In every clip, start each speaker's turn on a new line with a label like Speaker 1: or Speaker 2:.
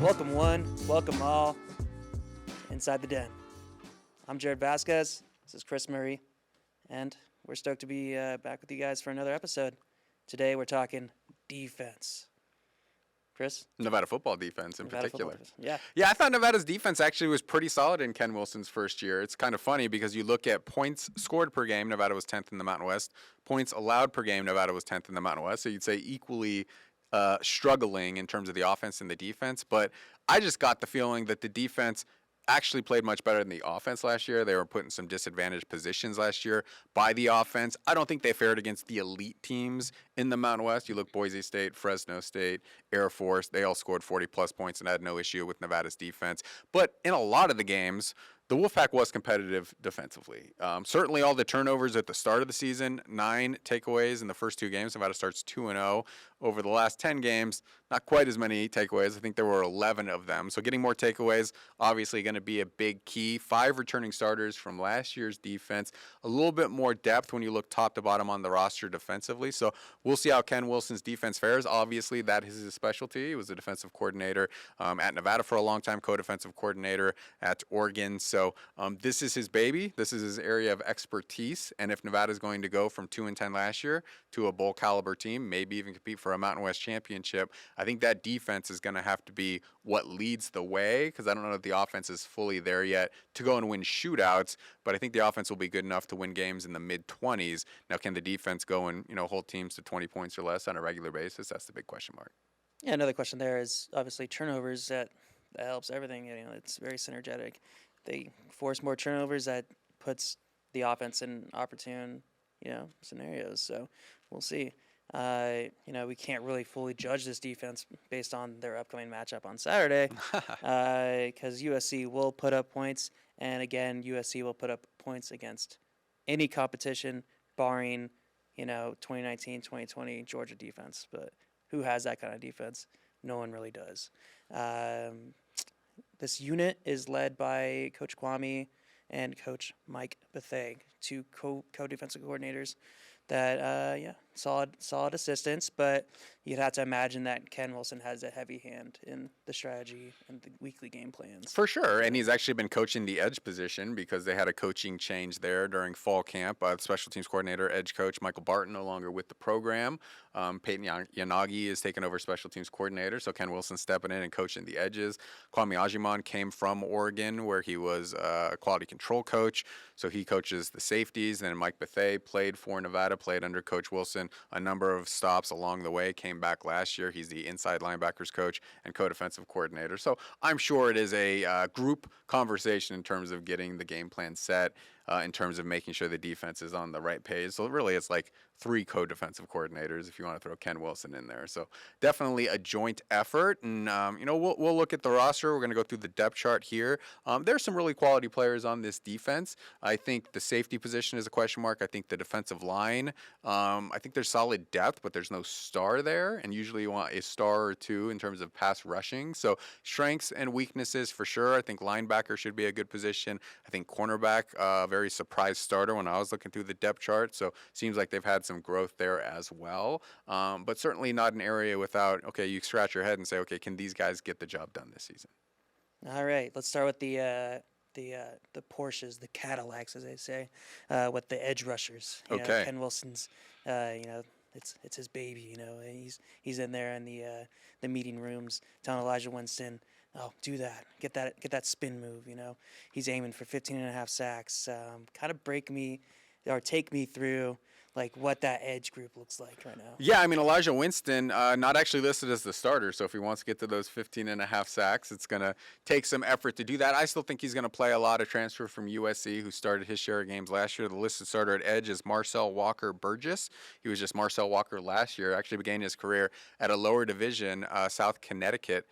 Speaker 1: Welcome one, welcome all, inside the den. I'm Jared Vasquez, this is Chris Murray, and we're stoked to be back with you guys for another episode. Today we're talking defense. Chris?
Speaker 2: Nevada football defense in particular.
Speaker 1: Yeah.
Speaker 2: Yeah, I thought Nevada's defense actually was pretty solid in Ken Wilson's first year. It's kind of funny because you look at points scored per game, Nevada was 10th in the Mountain West. Points allowed per game, Nevada was 10th in the Mountain West. So you'd say equally struggling in terms of the offense and the defense. But I just got the feeling that the defense actually played much better than the offense last year. They were put in some disadvantaged positions last year by the offense. I don't think they fared against the elite teams in the Mountain West. You look Boise State, Fresno State, Air Force, they all scored 40-plus points and had no issue with Nevada's defense. But in a lot of the games, the Wolfpack was competitive defensively. Certainly all the turnovers at the start of the season, 9 takeaways in the first 2 games. Nevada starts 2-0. Over the last 10 games, not quite as many takeaways. I think there were 11 of them. So getting more takeaways, obviously going to be a big key. 5 returning starters from last year's defense. A little bit more depth when you look top to bottom on the roster defensively. So we'll see how Ken Wilson's defense fares. Obviously, that is his specialty. He was a defensive coordinator at Nevada for a long time, co-defensive coordinator at Oregon. So this is his baby. This is his area of expertise. And if Nevada is going to go from 2-10 last year to a bowl caliber team, maybe even compete for a Mountain West championship, I think that defense is going to have to be what leads the way, because I don't know if the offense is fully there yet to go and win shootouts, but I think the offense will be good enough to win games in the mid-20s. Now, can the defense go and hold teams to 20 points or less on a regular basis? That's the big question mark.
Speaker 1: Yeah, another question there is obviously turnovers. That helps everything. It's very synergetic. They force more turnovers, that puts the offense in opportune, scenarios. So we'll see. We can't really fully judge this defense based on their upcoming matchup on Saturday, because USC will put up points, and again, USC will put up points against any competition, barring 2019, 2020 Georgia defense. But who has that kind of defense? No one really does. This unit is led by Coach Kwame and Coach Mike Bethea, 2 co-defensive coordinators that, solid assistants, but you'd have to imagine that Ken Wilson has a heavy hand in the strategy and the weekly game plans.
Speaker 2: For sure, and he's actually been coaching the edge position because they had a coaching change there during fall camp. The special teams coordinator, edge coach Michael Barton, no longer with the program. Peyton Yanagi is taking over special teams coordinator, so Ken Wilson stepping in and coaching the edges. Kwame Ajiman came from Oregon, where he was a quality control coach, so he coaches the safeties. And then Mike Bethea played for Nevada, played under Coach Wilson a number of stops along the way, came back last year. He's the inside linebackers coach and co-defensive coordinator. So I'm sure it is a group conversation in terms of getting the game plan set, in terms of making sure the defense is on the right page. So really it's like 3 co-defensive coordinators if you want to throw Ken Wilson in there. So definitely a joint effort. And, we'll look at the roster. We're going to go through the depth chart here. There's some really quality players on this defense. I think the safety position is a question mark. I think the defensive line, I think there's solid depth, but there's no star there. And usually you want a star or 2 in terms of pass rushing. So strengths and weaknesses for sure. I think linebacker should be a good position. I think cornerback, very surprise starter when I was looking through the depth chart. So seems like they've had some growth there as well. But certainly not an area without, you scratch your head and say, can these guys get the job done this season?
Speaker 1: All right, let's start with the Porsches, the Cadillacs, as they say, with the edge rushers. Ken Wilson's, it's his baby. He's in there in the meeting rooms telling Elijah Winston, "Oh, do that. Get that spin move." He's aiming for 15.5 sacks. Kind of break me or take me through like what that edge group looks like right now.
Speaker 2: Yeah, Elijah Winston, not actually listed as the starter, so if he wants to get to those 15.5 sacks, it's going to take some effort to do that. I still think he's going to play a lot of transfer from USC, who started his share of games last year. The listed starter at edge is Marcel Walker Burgess. He was just Marcel Walker last year, actually began his career at a lower division, South Connecticut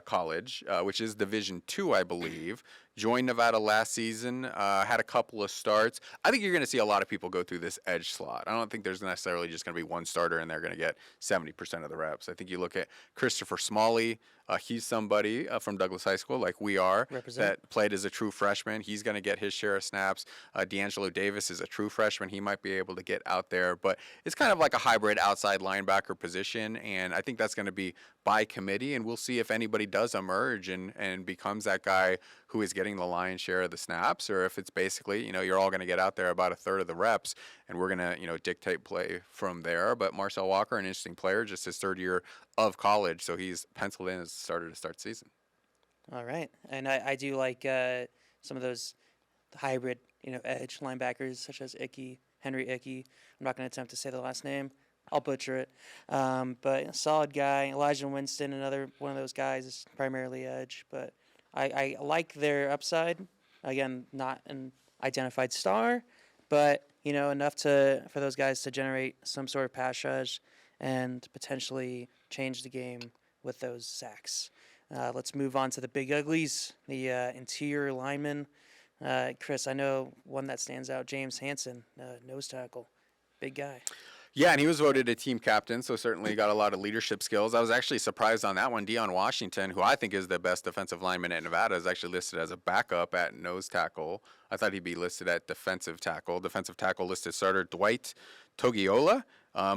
Speaker 2: College, which is Division II, I believe. Joined Nevada last season, had a couple of starts. I think you're going to see a lot of people go through this edge slot. I don't think there's necessarily just going to be one starter and they're going to get 70% of the reps. I think you look at Christopher Smalley, He's somebody from Douglas High School, like we are,
Speaker 1: Represent.
Speaker 2: that played as a true freshman. He's going to get his share of snaps. D'Angelo Davis is a true freshman. He might be able to get out there, but it's kind of like a hybrid outside linebacker position, and I think that's going to be by committee, and we'll see if anybody does emerge and becomes that guy who is getting the lion's share of the snaps, or if it's basically, you're all going to get out there about a third of the reps, and we're going to, dictate play from there. But Marcel Walker, an interesting player, just his third year of college, so he's penciled in as a starter to start season.
Speaker 1: All right, and I do like some of those hybrid, edge linebackers such as Henry Icky. I'm not going to attempt to say the last name. I'll butcher it. But a solid guy. Elijah Winston, another one of those guys, is primarily edge. But I like their upside. Again, not an identified star, but enough for those guys to generate some sort of pass rush and potentially change the game with those sacks. Let's move on to the big uglies, the interior linemen. Chris, I know one that stands out, James Hansen, nose tackle, big guy.
Speaker 2: Yeah, and he was voted a team captain, so certainly got a lot of leadership skills. I was actually surprised on that one. Deion Washington, who I think is the best defensive lineman at Nevada, is actually listed as a backup at nose tackle. I thought he'd be listed at defensive tackle. Defensive tackle listed starter Dwight Togiola.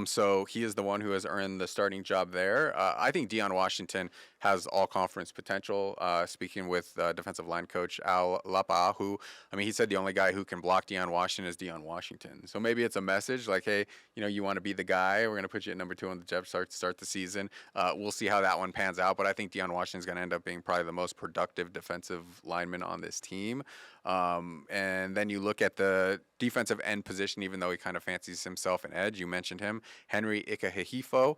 Speaker 2: So he is the one who has earned the starting job there. I think Deion Washington has all-conference potential. Speaking with defensive line coach Al Lapa'ahu, he said the only guy who can block Deion Washington is Deion Washington. So maybe it's a message like, hey, you want to be the guy. We're going to put you at number 2 on the depth chart to start the season. We'll see how that one pans out. But I think Deion Washington is going to end up being probably the most productive defensive lineman on this team. And then you look at the defensive end position, even though he kind of fancies himself an edge. You mentioned him, Henry Ikahihifo.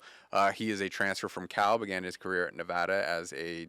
Speaker 2: He is a transfer from Cal, began his career at Nevada as a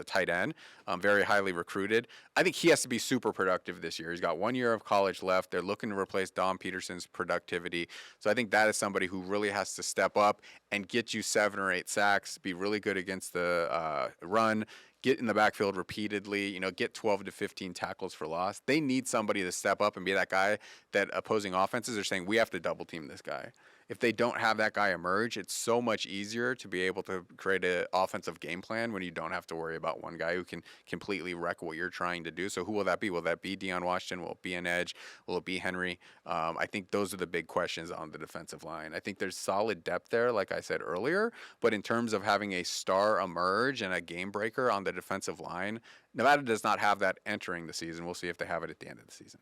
Speaker 2: tight end, very highly recruited. I think he has to be super productive this year. He's got 1 year of college left. They're looking to replace Dom Peterson's productivity. So I think that is somebody who really has to step up and get you 7 or 8 sacks, be really good against the run, get in the backfield repeatedly, get 12 to 15 tackles for loss. They need somebody to step up and be that guy that opposing offenses are saying, we have to double team this guy. If they don't have that guy emerge, it's so much easier to be able to create an offensive game plan when you don't have to worry about one guy who can completely wreck what you're trying to do. So who will that be? Will that be Deion Washington? Will it be an edge? Will it be Henry? I think those are the big questions on the defensive line. I think there's solid depth there, like I said earlier, but in terms of having a star emerge and a game breaker on the defensive line, Nevada does not have that entering the season. We'll see if they have it at the end of the season.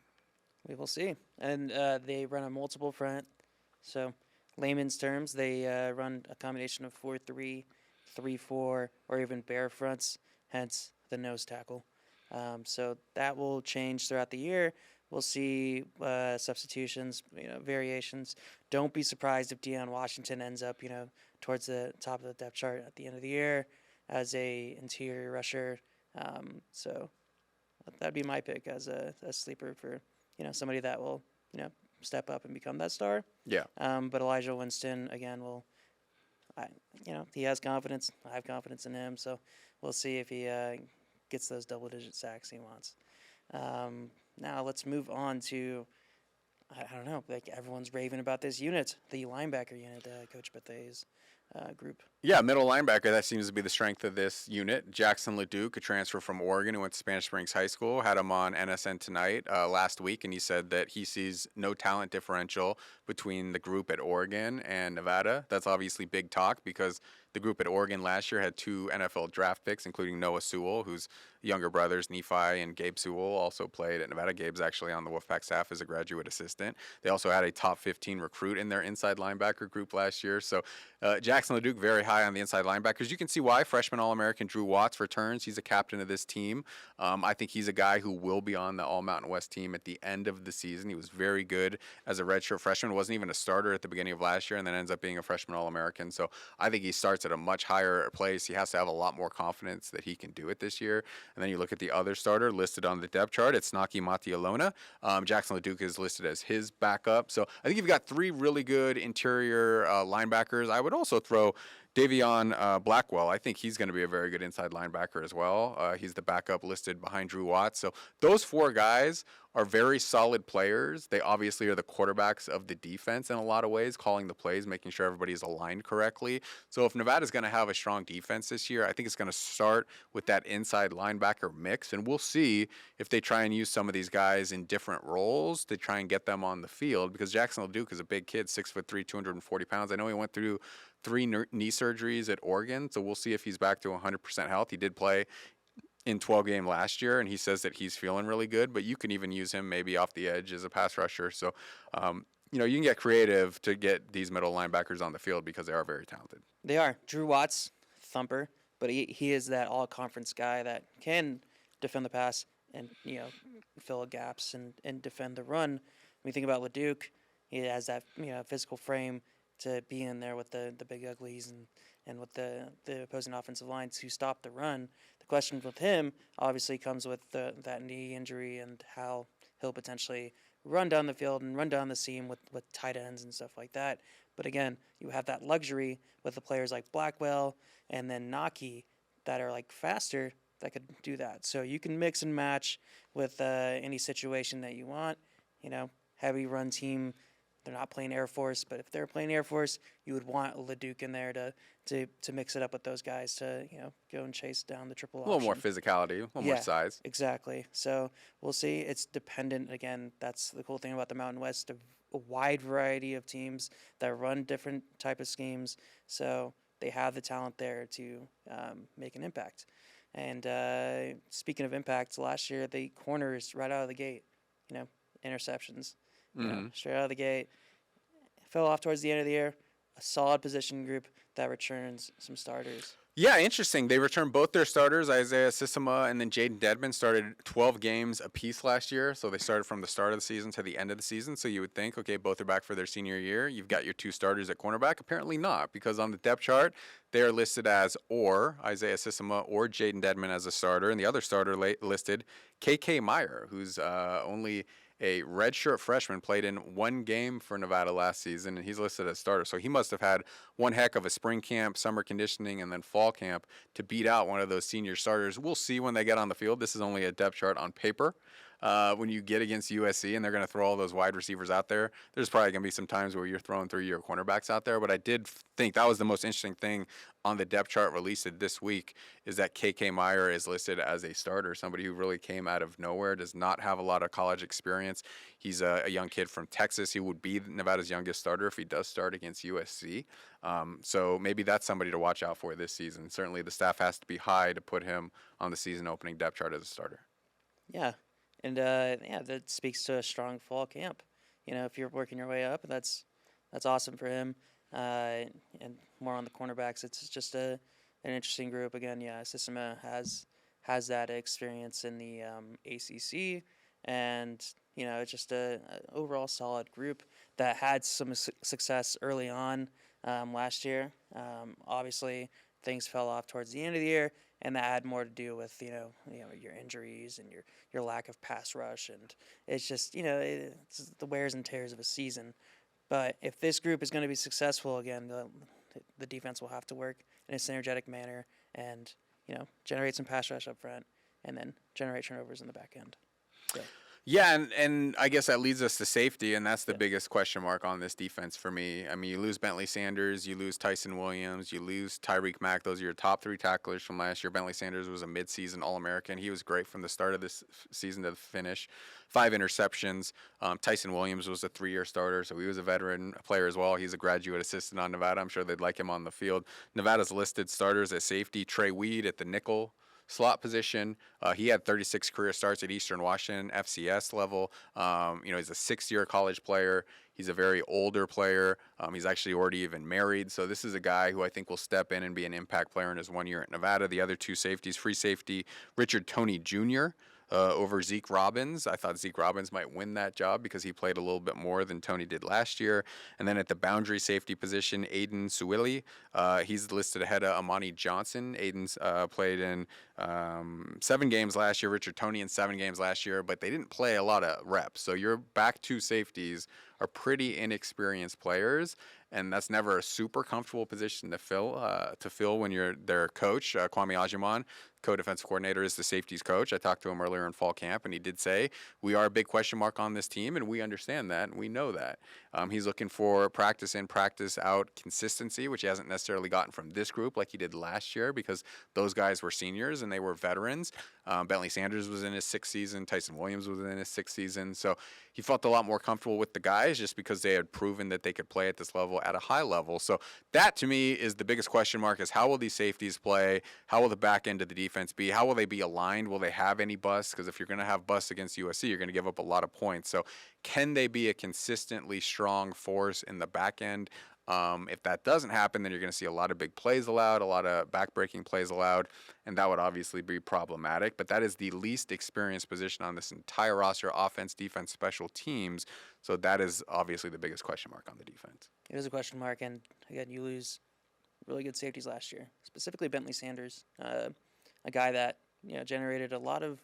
Speaker 1: We will see. And they run a multiple front. So layman's terms, they run a combination of 4-3, 3-4, or even bare fronts, hence the nose tackle. So that will change throughout the year. We'll see substitutions, variations. Don't be surprised if Deion Washington ends up, towards the top of the depth chart at the end of the year as a interior rusher. So that'd be my pick as a sleeper for, somebody that will, step up and become that star.
Speaker 2: Yeah.
Speaker 1: But Elijah Winston, again, he has confidence. I have confidence in him. So we'll see if he gets those double-digit sacks he wants. Now let's move on to, I don't know, like everyone's raving about this unit, the linebacker unit, Coach Bethay's group.
Speaker 2: Yeah, middle linebacker, that seems to be the strength of this unit. Jackson LeDuc, a transfer from Oregon who went to Spanish Springs High School, had him on NSN Tonight last week, and he said that he sees no talent differential between the group at Oregon and Nevada. That's obviously big talk because the group at Oregon last year had 2 NFL draft picks, including Noah Sewell, whose younger brothers, Nephi and Gabe Sewell, also played at Nevada. Gabe's actually on the Wolfpack staff as a graduate assistant. They also had a top 15 recruit in their inside linebacker group last year. So Jackson LeDuc, very high on the inside linebackers. You can see why. Freshman All-American Drew Watts returns. He's a captain of this team. I think he's a guy who will be on the All-Mountain West team at the end of the season. He was very good as a redshirt freshman. Wasn't even a starter at the beginning of last year and then ends up being a freshman All-American. So I think he starts at a much higher place. He has to have a lot more confidence that he can do it this year. And then you look at the other starter listed on the depth chart. It's Naki Matialona. Jackson LeDuc is listed as his backup. So I think you've got 3 really good interior linebackers. I would also throw Davion Blackwell. I think he's going to be a very good inside linebacker as well. He's the backup listed behind Drew Watts. So those 4 guys are very solid players. They obviously are the quarterbacks of the defense in a lot of ways, calling the plays, making sure everybody is aligned correctly. So if Nevada's going to have a strong defense this year, I think it's going to start with that inside linebacker mix, and we'll see if they try and use some of these guys in different roles to try and get them on the field, because Jackson LeDuc is a big kid, 6'3", 240 pounds. I know he went through 3 knee surgeries at Oregon, so we'll see if he's back to 100% health. He did play in 12 game last year, and he says that he's feeling really good, but you can even use him maybe off the edge as a pass rusher. So, you can get creative to get these middle linebackers on the field because they are very talented.
Speaker 1: They are. Drew Watts, thumper, but he is that all-conference guy that can defend the pass and, fill gaps and defend the run. When you think about LeDuc, he has that, physical frame to be in there with the big uglies and with the opposing offensive line to stop the run. The question with him obviously comes with that knee injury and how he'll potentially run down the field and run down the seam with tight ends and stuff like that. But again, you have that luxury with the players like Blackwell and then Naki that are like faster that could do that. So you can mix and match with any situation that you want. Heavy run team. They're not playing Air Force, but if they're playing Air Force, you would want LeDuc in there to mix it up with those guys to go and chase down the triple option.
Speaker 2: A little more physicality, a little more size.
Speaker 1: Exactly. So we'll see. It's dependent. Again, that's the cool thing about the Mountain West. A wide variety of teams that run different type of schemes. So they have the talent there to make an impact. And speaking of impact, last year the corners right out of the gate, interceptions. Straight out of the gate. Fell off towards the end of the year. A solid position group that returns some starters.
Speaker 2: Yeah, interesting. They returned both their starters, Isaiah Sissoma and then Jaden Dedman, started 12 games apiece last year. So they started from the start of the season to the end of the season. So you would think, okay, both are back for their senior year. You've got your 2 starters at cornerback. Apparently not, because on the depth chart, they are listed as or Isaiah Sissoma or Jaden Dedman as a starter. And the other starter listed, KK Meyer, who's only a redshirt freshman, played in 1 game for Nevada last season, and he's listed as starter. So he must have had one heck of a spring camp, summer conditioning, and then fall camp to beat out one of those senior starters. We'll see when they get on the field. This is only a depth chart on paper. When you get against USC and they're going to throw all those wide receivers out there, there's probably going to be some times where you're throwing 3-year cornerbacks out there. But I did think that was the most interesting thing on the depth chart released this week, is that KK Meyer is listed as a starter, somebody who really came out of nowhere, does not have a lot of college experience. He's a young kid from Texas. He would be Nevada's youngest starter if he does start against USC. So maybe that's somebody to watch out for this season. Certainly the staff has to be high to put him on the season opening depth chart as a starter.
Speaker 1: Yeah. And that speaks to a strong fall camp. If you're working your way up, that's awesome for him. And more on the cornerbacks, it's just an interesting group. Again, Sissoma has that experience in the ACC, and it's just a overall solid group that had some success early on last year. Obviously, things fell off towards the end of the year. And that had more to do with your injuries and your lack of pass rush, and it's just it's the wears and tears of a season. But if this group is going to be successful, again, the defense will have to work in a synergetic manner and generate some pass rush up front, and then generate turnovers in the back end. So.
Speaker 2: Yeah, and I guess that leads us to safety, and that's the biggest question mark on this defense for me. I mean, you lose Bentley Sanders, you lose Tyson Williams, you lose Tyreek Mack. Those are your top 3 tacklers from last year. Bentley Sanders was a midseason All-American. He was great from the start of this season to the finish. 5 interceptions. Tyson Williams was a 3-year starter, so he was a veteran player as well. He's a graduate assistant on Nevada. I'm sure they'd like him on the field. Nevada's listed starters at safety. Trey Weed at the nickel slot position. He had 36 career starts at Eastern Washington, FCS level. He's a 6-year college player. He's a very older player. He's actually already even married. So this is a guy who I think will step in and be an impact player in his 1 year at Nevada. The other 2 safeties, free safety, Richard Toney Jr., over Zeke Robbins. I thought Zeke Robbins might win that job because he played a little bit more than Toney did last year. And then at the boundary safety position, Aiden Suwili. He's listed ahead of Amani Johnson. Aiden's played in 7 games last year. Richard Toney in 7 games last year, but they didn't play a lot of reps. So your back two safeties are pretty inexperienced players, and that's never a super comfortable position to fill when you're their coach. Kwame Ajiman, co-defensive coordinator, is the safeties coach. I talked to him earlier in fall camp, and he did say we are a big question mark on this team, and we understand that, and we know that. He's looking for practice in, practice out consistency, which he hasn't necessarily gotten from this group like he did last year because those guys were seniors and they were veterans. Bentley Sanders was in his 6th season. Tyson Williams was in his 6th season. So he felt a lot more comfortable with the guys just because they had proven that they could play at this level at a high level. So that, to me, is the biggest question mark, is how will these safeties play? How will the back end of the defense be? How will they be aligned? Will they have any busts? Because if you're going to have busts against USC, you're going to give up a lot of points. So can they be a consistently strong force in the back end? If that doesn't happen, then you're going to see a lot of big plays allowed, a lot of back-breaking plays allowed, and that would obviously be problematic. But that is the least experienced position on this entire roster: offense, defense, special teams. So that is obviously the biggest question mark on the defense.
Speaker 1: It is a question mark, and again, you lose really good safeties last year, specifically Bentley Sanders, a guy that generated a lot of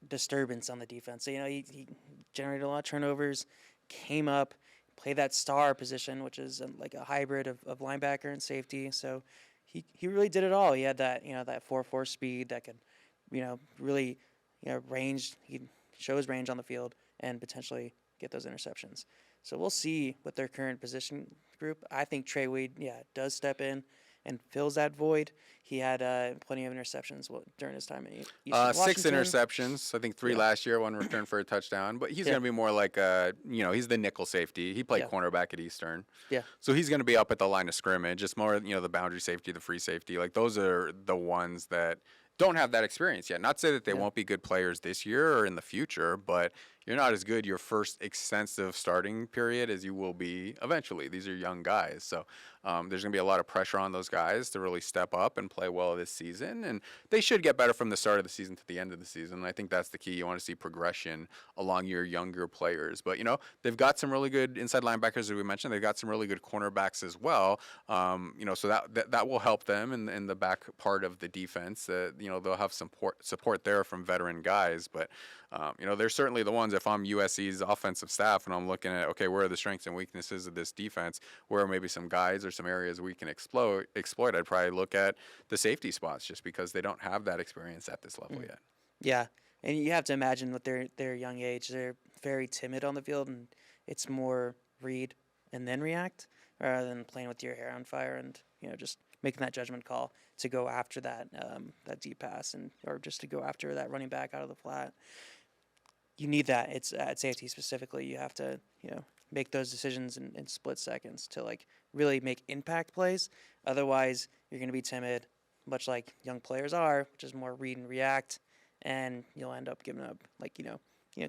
Speaker 1: disturbance on the defense. So, he generated a lot of turnovers, came up, played that star position, which is like a hybrid of linebacker and safety. So he really did it all. He had that that 4.4 speed that could really range. He'd show his range on the field and potentially get those interceptions. So we'll see with their current position group. I think Trey Wade, does step in and fills that void. He had plenty of interceptions during his time in Eastern
Speaker 2: 6
Speaker 1: Washington.
Speaker 2: interceptions. I think 3 last year, 1 return for a touchdown. But he's going to be more like he's the nickel safety. He played cornerback at Eastern.
Speaker 1: Yeah.
Speaker 2: So he's going to be up at the line of scrimmage. It's more, the boundary safety, the free safety. Like, those are the ones that don't have that experience yet. Not to say that they won't be good players this year or in the future, but you're not as good your first extensive starting period as you will be eventually. These are young guys. So there's going to be a lot of pressure on those guys to really step up and play well this season. And they should get better from the start of the season to the end of the season. And I think that's the key. You want to see progression along your younger players. But, they've got some really good inside linebackers, as we mentioned. They've got some really good cornerbacks as well. So that will help them in the back part of the defense. They'll have some support there from veteran guys. But, they're certainly the ones, if I'm USC's offensive staff and I'm looking at, okay, where are the strengths and weaknesses of this defense? Where are maybe some guys or some areas we can exploit? I'd probably look at the safety spots just because they don't have that experience at this level yet.
Speaker 1: Yeah, and you have to imagine with their young age, they're very timid on the field, and it's more read and then react rather than playing with your hair on fire and just making that judgment call to go after that deep pass or just to go after that running back out of the flat. You need that. It's at safety specifically. You have to, make those decisions in split seconds to really make impact plays. Otherwise, you're going to be timid, much like young players are, which is more read and react, and you'll end up giving up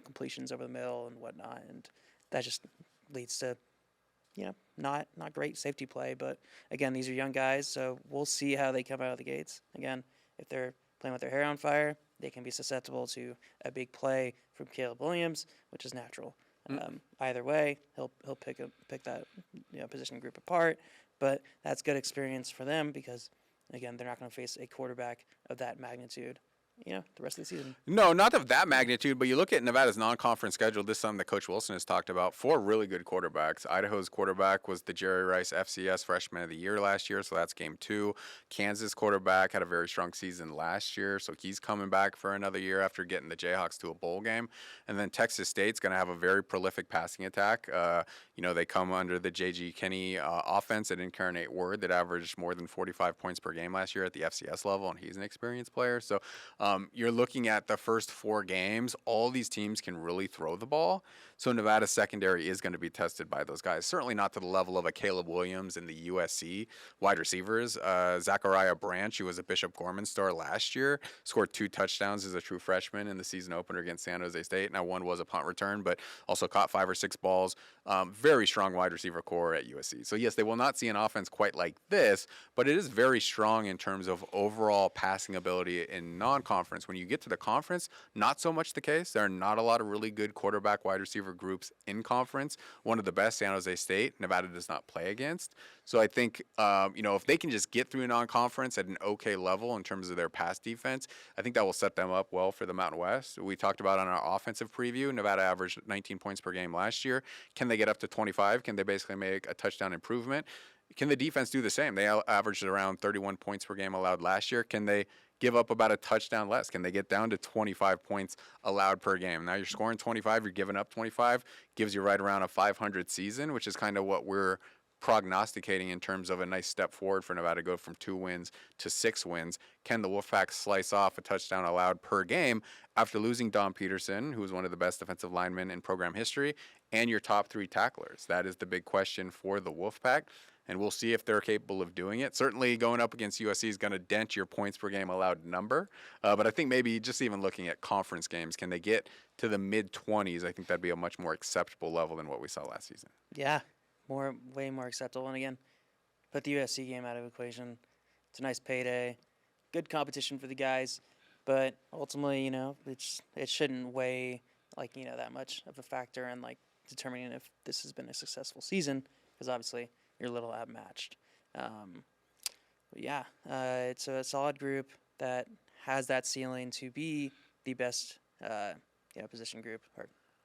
Speaker 1: completions over the middle and whatnot, and that just leads to not great safety play. But again, these are young guys, so we'll see how they come out of the gates. Again, if they're playing with their hair on fire, they can be susceptible to a big play from Caleb Williams, which is natural. Either way, he'll pick that position group apart, but that's good experience for them because again, they're not going to face a quarterback of that magnitude the rest of the season.
Speaker 2: No, not of that magnitude, but you look at Nevada's non-conference schedule, this time that Coach Wilson has talked about, 4 really good quarterbacks. Idaho's quarterback was the Jerry Rice FCS Freshman of the Year last year, so that's game 2. Kansas quarterback had a very strong season last year, so he's coming back for another year after getting the Jayhawks to a bowl game. And then Texas State's going to have a very prolific passing attack. They come under the J.G. Kinney offense at Incarnate Word that averaged more than 45 points per game last year at the FCS level, and he's an experienced player. So you're looking at the first 4 games. All these teams can really throw the ball. So Nevada's secondary is going to be tested by those guys. Certainly not to the level of a Caleb Williams and the USC wide receivers. Zachariah Branch, who was a Bishop Gorman star last year, scored 2 touchdowns as a true freshman in the season opener against San Jose State. Now, one was a punt return, but also caught 5 or 6 balls. Very strong wide receiver core at USC. So, yes, they will not see an offense quite like this, but it is very strong in terms of overall passing ability in non-conference conference. When you get to the conference, not so much the case. There are not a lot of really good quarterback wide receiver groups in conference. One of the best, San Jose State, Nevada does not play against. So I think, if they can just get through non-conference at an okay level in terms of their pass defense, I think that will set them up well for the Mountain West. We talked about on our offensive preview, Nevada averaged 19 points per game last year. Can they get up to 25? Can they basically make a touchdown improvement? Can the defense do the same? They averaged around 31 points per game allowed last year. Can they give up about a touchdown less? Can they get down to 25 points allowed per game? Now you're scoring 25, you're giving up 25, gives you right around a 500 season, which is kind of what we're prognosticating in terms of a nice step forward for Nevada to go from 2 wins to 6 wins. Can the Wolfpack slice off a touchdown allowed per game after losing Don Peterson, who was one of the best defensive linemen in program history, and your top 3 tacklers? That is the big question for the Wolfpack, and we'll see if they're capable of doing it. Certainly going up against USC is going to dent your points per game allowed number, but I think maybe just even looking at conference games, can they get to the mid-20s? I think that'd be a much more acceptable level than what we saw last season.
Speaker 1: Yeah, way more acceptable. And again, put the USC game out of equation. It's a nice payday, good competition for the guys, but ultimately, it shouldn't weigh that much of a factor in determining if this has been a successful season, because obviously you're a little outmatched. But yeah, it's a solid group that has that ceiling to be the best position group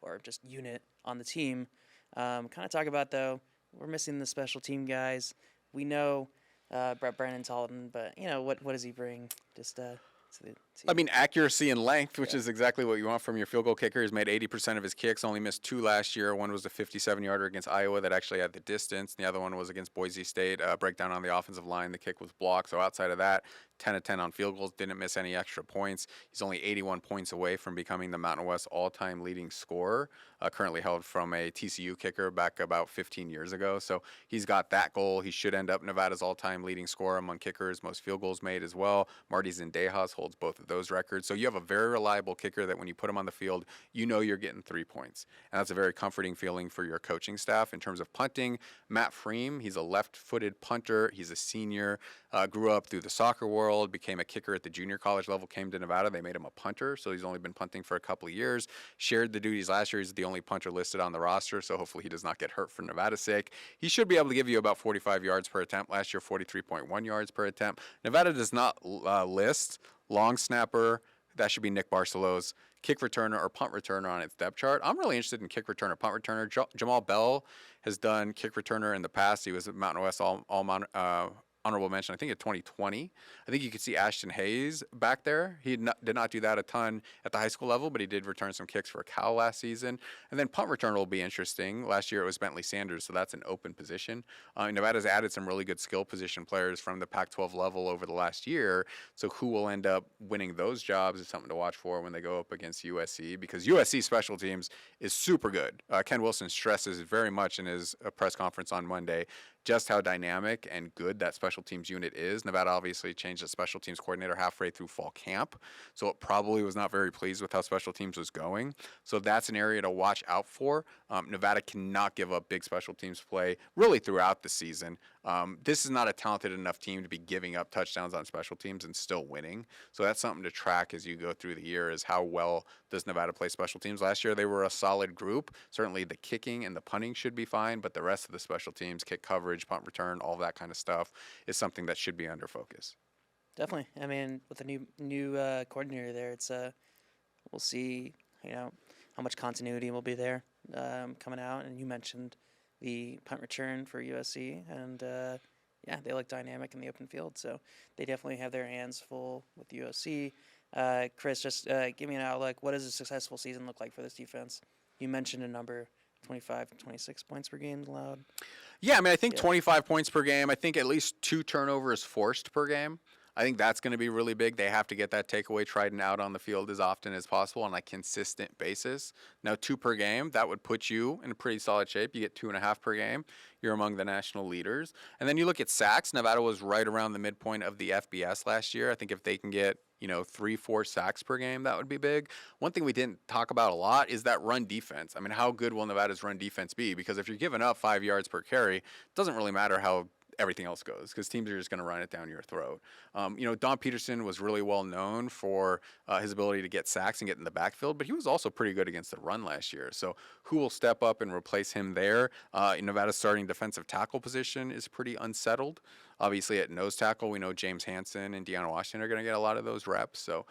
Speaker 1: or just unit on the team. Kind of talk about, though, we're missing the special team guys. We know Brett Brennan's Halton, but what does he bring just to the team?
Speaker 2: I mean, accuracy and length, which is exactly what you want from your field goal kicker. He's made 80% of his kicks, only missed 2 last year. One was a 57-yarder against Iowa that actually had the distance. The other one was against Boise State. Breakdown on the offensive line, the kick was blocked. So outside of that, 10 of 10 on field goals, didn't miss any extra points. He's only 81 points away from becoming the Mountain West all-time leading scorer, currently held from a TCU kicker back about 15 years ago. So he's got that goal. He should end up Nevada's all-time leading scorer among kickers, most field goals made as well. Marty Zendejas holds both of those records. So you have a very reliable kicker that when you put him on the field, you're getting 3 points. And that's a very comforting feeling for your coaching staff. In terms of punting, Matt Freem, he's a left-footed punter. He's a senior, grew up through the soccer world, became a kicker at the junior college level, came to Nevada. They made him a punter, so he's only been punting for a couple of years. Shared the duties last year. He's the only punter listed on the roster, so hopefully he does not get hurt for Nevada's sake. He should be able to give you about 45 yards per attempt. Last year, 43.1 yards per attempt. Nevada does not list long snapper. That should be Nick Barcelos, kick returner or punt returner on its depth chart. I'm really interested in kick returner, punt returner. Jamal Bell has done kick returner in the past. He was at Mountain West honorable mention, I think, in 2020. I think you could see Ashton Hayes back there. He did not do that a ton at the high school level, but he did return some kicks for Cal last season. And then punt returner will be interesting. Last year it was Bentley Sanders, so that's an open position. Nevada's added some really good skill position players from the Pac-12 level over the last year, so who will end up winning those jobs is something to watch for when they go up against USC, because USC special teams is super good. Ken Wilson stresses very much in his press conference on Monday just how dynamic and good that special teams unit is. Nevada obviously changed the special teams coordinator halfway through fall camp, so it probably was not very pleased with how special teams was going. So that's an area to watch out for. Nevada cannot give up big special teams play really throughout the season. This is not a talented enough team to be giving up touchdowns on special teams and still winning. So that's something to track as you go through the year, is how well does Nevada play special teams. Last year they were a solid group. Certainly the kicking and the punting should be fine, but the rest of the special teams, kick coverage, punt return, all that kind of stuff is something that should be under focus.
Speaker 1: Definitely. I mean, with the new coordinator there, it's we'll see, how much continuity will be there coming out. And you mentioned the punt return for USC, and they look dynamic in the open field, so they definitely have their hands full with USC. Chris, just give me an outlook. What does a successful season look like for this defense? You mentioned a number, 25, 26 points per game allowed.
Speaker 2: Yeah, I mean, I think 25 points per game. I think at least 2 turnovers forced per game. I think that's going to be really big. They have to get that takeaway Trident out on the field as often as possible on a consistent basis. Now, 2 per game, that would put you in a pretty solid shape. You get 2.5 per game. You're among the national leaders. And then you look at sacks. Nevada was right around the midpoint of the FBS last year. I think if they can get 3-4 sacks per game, that would be big. One thing we didn't talk about a lot is that run defense. I mean, how good will Nevada's run defense be? Because if you're giving up 5 yards per carry, it doesn't really matter how everything else goes because teams are just going to run it down your throat. Don Peterson was really well known for his ability to get sacks and get in the backfield, but he was also pretty good against the run last year. So who will step up and replace him there? Nevada's starting defensive tackle position is pretty unsettled. Obviously, at nose tackle, we know James Hansen and Deanna Washington are going to get a lot of those reps. So,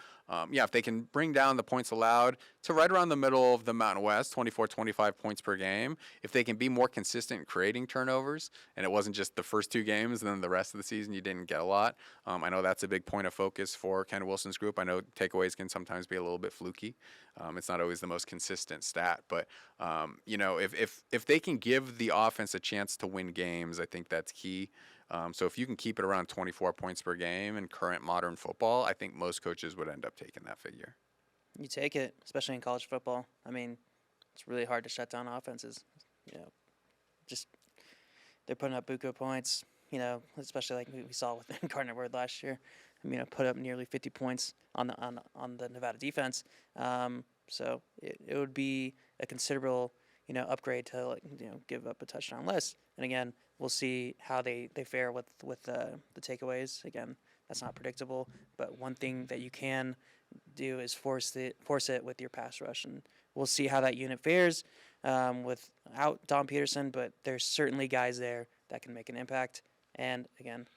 Speaker 2: if they can bring down the points allowed to right around the middle of the Mountain West, 24, 25 points per game, if they can be more consistent in creating turnovers, and it wasn't just the first 2 games and then the rest of the season you didn't get a lot. I know that's a big point of focus for Ken Wilson's group. I know takeaways can sometimes be a little bit fluky. It's not always the most consistent stat, but if they can give the offense a chance to win games, I think that's key. So if you can keep it around 24 points per game in current modern football, I think most coaches would end up taking that figure.
Speaker 1: You take it, especially in college football. I mean, it's really hard to shut down offenses. Just they're putting up buku points. Especially like we saw with Gardner Word last year. Put up nearly 50 points on the Nevada defense. So it would be a considerable upgrade to give up a touchdown less. And again, we'll see how they fare with the takeaways. Again, that's not predictable. But one thing that you can do is force it with your pass rush, and we'll see how that unit fares without Don Peterson. But there's certainly guys there that can make an impact. And again,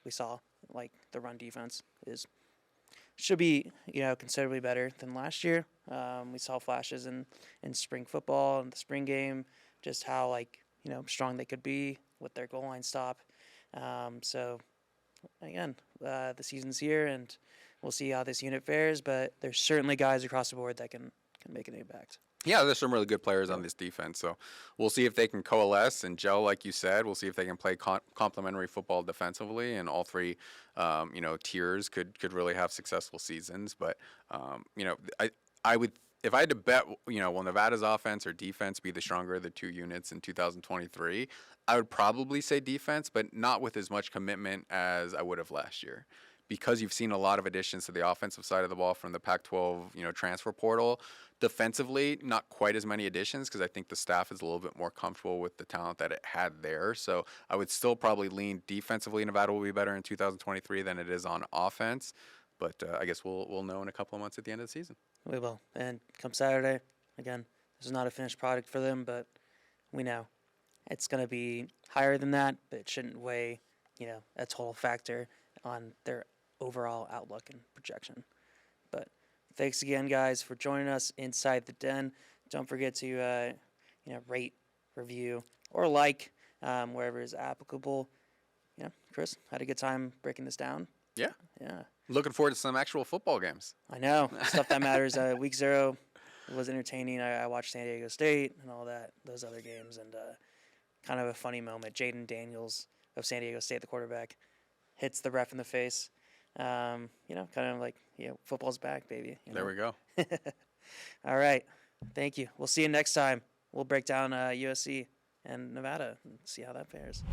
Speaker 1: we saw the run defense should be considerably better than last year. We saw flashes in spring football and the spring game, just how strong they could be with their goal line stop. So again, the season's here, and we'll see how this unit fares. But there's certainly guys across the board that can make an impact.
Speaker 2: Yeah, there's some really good players on this defense, so we'll see if they can coalesce and gel, like you said. We'll see if they can play complementary football defensively, and all 3, tiers could really have successful seasons. But I would, if I had to bet, will Nevada's offense or defense be the stronger of the 2 units in 2023? I would probably say defense, but not with as much commitment as I would have last year. Because you've seen a lot of additions to the offensive side of the ball from the Pac-12, transfer portal. Defensively, not quite as many additions because I think the staff is a little bit more comfortable with the talent that it had there. So I would still probably lean defensively. Nevada will be better in 2023 than it is on offense. But I guess we'll know in a couple of months at the end of the season.
Speaker 1: We will. And come Saturday, again, this is not a finished product for them, but we know it's going to be higher than that, but it shouldn't weigh, a total factor on their overall outlook and projection. But thanks again, guys, for joining us inside the den. Don't forget to rate, review, or wherever is applicable. Chris, had a good time breaking this down.
Speaker 2: Yeah.
Speaker 1: Yeah.
Speaker 2: Looking forward to some actual football games.
Speaker 1: I know. Stuff that matters. Week 0 was entertaining. I watched San Diego State and all those other games, and kind of a funny moment. Jaden Daniels of San Diego State, the quarterback, hits the ref in the face. Kind of football's back, baby.
Speaker 2: There we go.
Speaker 1: All right. Thank you. We'll see you next time. We'll break down USC and Nevada and see how that fares.